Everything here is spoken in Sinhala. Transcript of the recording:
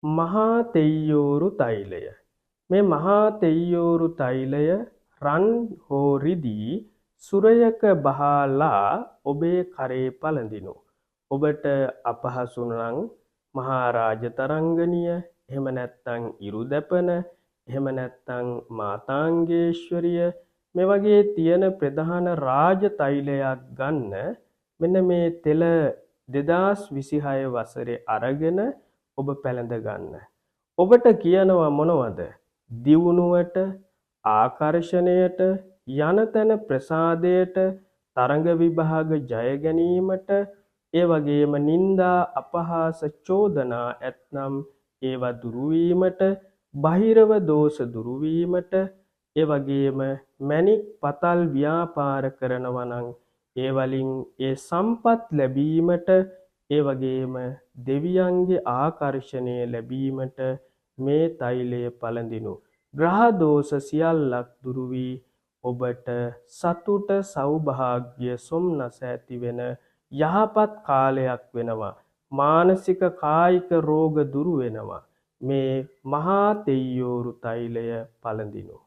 මහා තෙය්‍යෝරු තෛලය. මේ මහා තෙය්‍යෝරු තෛලය රන් හෝ රිදී සුරයක බහලා ඔබේ කරේ පළඳිනු. ඔබට අපහසු නම් මහා රාජ තරංගනිය, එහෙම නැත්නම් ඉරුදැපන, එහෙම නැත්නම් මාතාංගේශ්වරිය මේ වගේ තියෙන ප්‍රධාන රාජ තෛලයක් ගන්න මෙන්න මේ තෙල 2026 වසරේ අරගෙන ඔබ පැළඳ ගන්න. ඔබට කියනවා මොනවද? දියුණුවට, ආකර්ෂණයට, යන තැන ප්‍රසාදයට, තරඟ විභාග ජය ගැනීමට, ඒ වගේම නිന്ദා අපහාස චෝදනා ඇතනම් ඒවා දුරු වීමට, බහිරව දෝෂ දුරු වීමට, ඒ වගේම මැණික් පතල් ව්‍යාපාර කරනවා නම් ඒ වලින් ඒ සම්පත් ලැබීමට, ඒ වගේම දෙවියන්ගේ ආකර්ෂණය ලැබීමට මේ තෛලය පළඳිනු. ග්‍රහ දෝෂ සියල්ලක් දුරු වී ඔබට සතුට, සෞභාග්‍ය, සොම්නස ඇති වෙන යහපත් කාලයක් වෙනවා. මානසික කායික රෝග දුරු වෙනවා. මේ මහා තෙය්‍යෝරු තෛලය පළඳිනු.